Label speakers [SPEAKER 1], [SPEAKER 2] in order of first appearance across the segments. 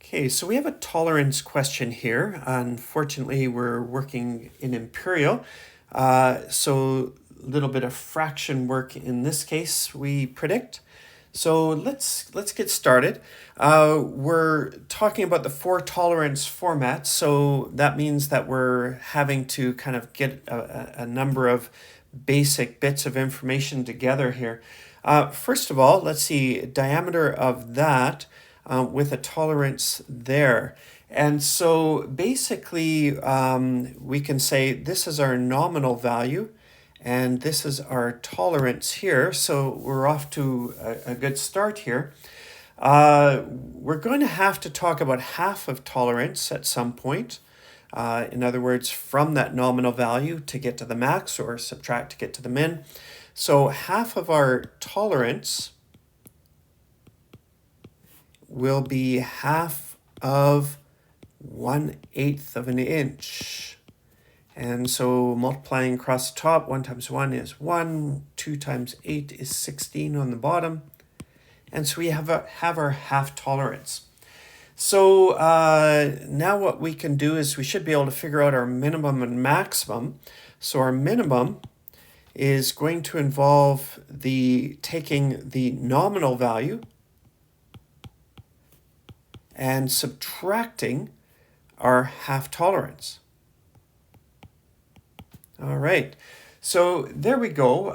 [SPEAKER 1] Okay, so we have a tolerance question here. Unfortunately, we're working in imperial, so a little bit of fraction work in this case we predict. So let's get started. We're talking about the four tolerance format, so that means that we're having to kind of get a number of basic bits of information together here. First of all, let's see, diameter of that with a tolerance there. And so basically, we can say this is our nominal value, and this is our tolerance here. So we're off to a good start here. We're going to have to talk about half of tolerance at some point. In other words, from that nominal value to get to the max, or subtract to get to the min. So half of our tolerance will be half of 1/8 of an inch. And so multiplying across the top, 1 times 1 is 1, 2 times 8 is 16 on the bottom. And so we have our half tolerance. So now what we can do is we should be able to figure out our minimum and maximum. So our minimum is going to involve taking the nominal value and subtracting our half tolerance. All right, so there we go.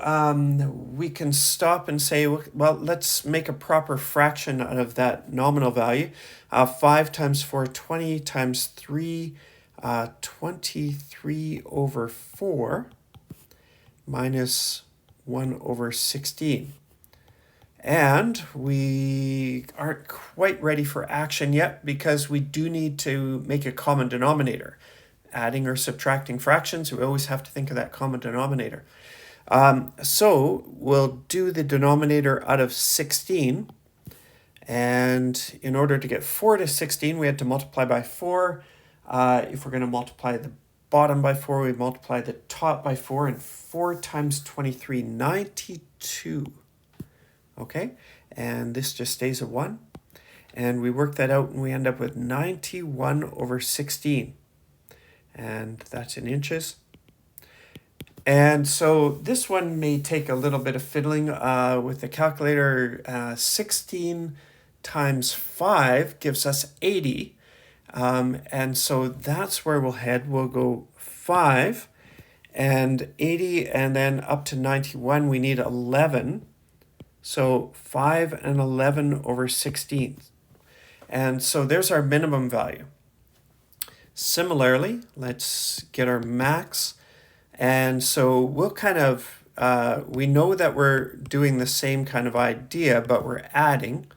[SPEAKER 1] We can stop and say, well, let's make a proper fraction out of that nominal value. 5 times 4, 20 times 3, 23 over 4 minus 1 over 16. And we aren't quite ready for action yet because we do need to make a common denominator. Adding or subtracting fractions, we always have to think of that common denominator. So we'll do the denominator out of 16. And in order to get 4 to 16, we had to multiply by 4. If we're going to multiply the bottom by 4, we multiply the top by 4. And 4 times 23, 92. Okay, and this just stays a 1. And we work that out and we end up with 91 over 16. And that's in inches. And so this one may take a little bit of fiddling with the calculator. 16 times 5 gives us 80. And so that's where we'll head. We'll go 5 and 80, and then up to 91 we need 11. So 5 and 11 over 16. And so there's our minimum value. Similarly, let's get our max. And so we'll kind of, we know that we're doing the same kind of idea, but we're adding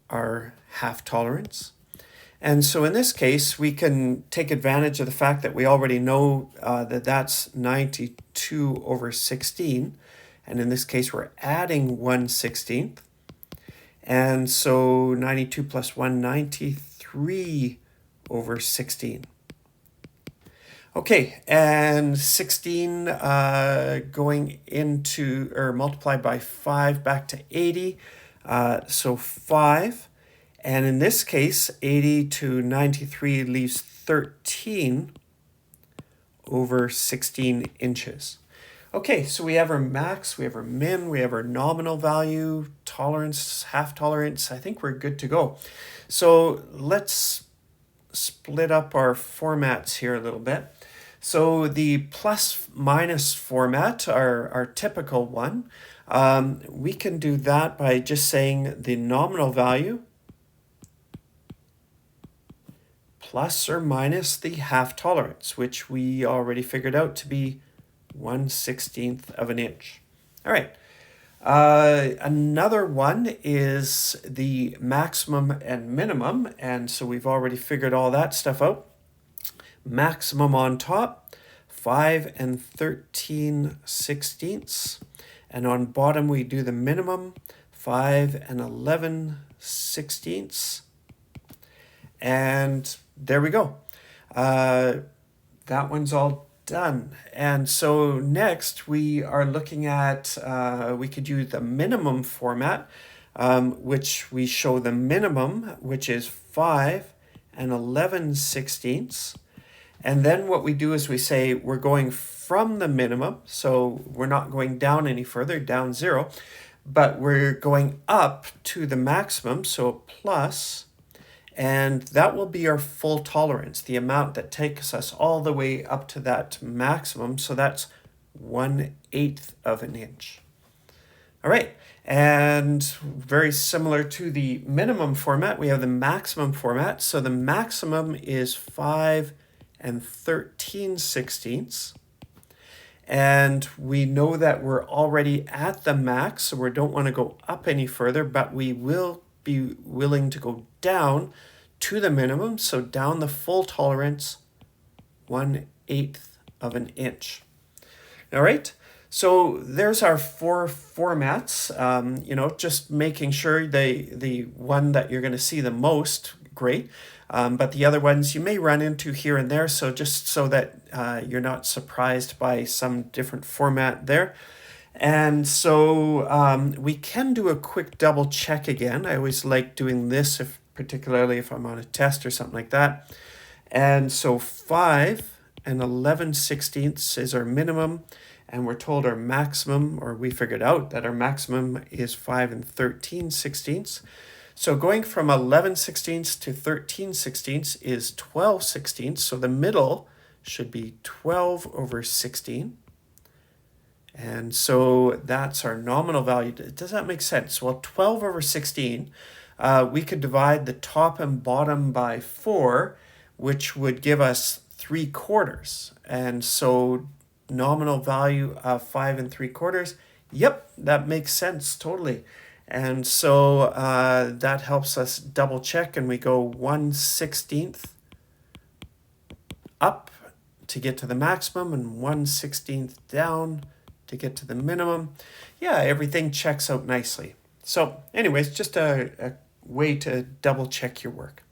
[SPEAKER 1] our half tolerance. And so in this case, we can take advantage of the fact that we already know that that's 92 over 16. And in this case, we're adding 1/16. And so 92 plus 1, 93 over 16. Okay, and 16 going into, or multiplied by 5 back to 80. So 5. And in this case, 80 to 93 leaves 13 over 16 inches. Okay, so we have our max, we have our min, we have our nominal value, tolerance, half tolerance. I think we're good to go. So let's split up our formats here a little bit. So the plus minus format, our typical one, we can do that by just saying the nominal value plus or minus the half tolerance, which we already figured out to be 1/16 of an inch. All right. Another one is the maximum and minimum. And so we've already figured all that stuff out. Maximum on top, 5 and 13/16. And on bottom, we do the minimum, 5 and 11/16. And there we go. That one's all done. And so next we are looking at, we could use the minimum format. which we show the minimum, which is 5 and 11/16. And then what we do is we say we're going from the minimum, so we're not going down any further, down 0, but we're going up to the maximum, so plus, and that will be our full tolerance, the amount that takes us all the way up to that maximum, so that's 1/8 of an inch. All right, and very similar to the minimum format, we have the maximum format. So the maximum is 5 and 13/16. And we know that we're already at the max, so we don't want to go up any further, but we will be willing to go down to the minimum. So down the full tolerance, 1/8 of an inch. All right. So there's our 4 formats, just making sure the one that you're going to see the most, great. But the other ones you may run into here and there, so just so that you're not surprised by some different format there. And so we can do a quick double check again. I always like doing this, particularly if I'm on a test or something like that. And so 5 and 11/16 is our minimum. And we're told our maximum, or we figured out that our maximum is 5 and 13/16. So going from 11/16 to 13/16 is 12/16. So the middle should be 12/16. And so that's our nominal value. Does that make sense? Well, 12/16, we could divide the top and bottom by 4, which would give us 3/4. And so nominal value of 5 3/4. Yep, that makes sense totally. And so that helps us double check, and we go 1/16 up to get to the maximum and 1/16 down to get to the minimum. Yeah, everything checks out nicely. So anyways, just a way to double check your work.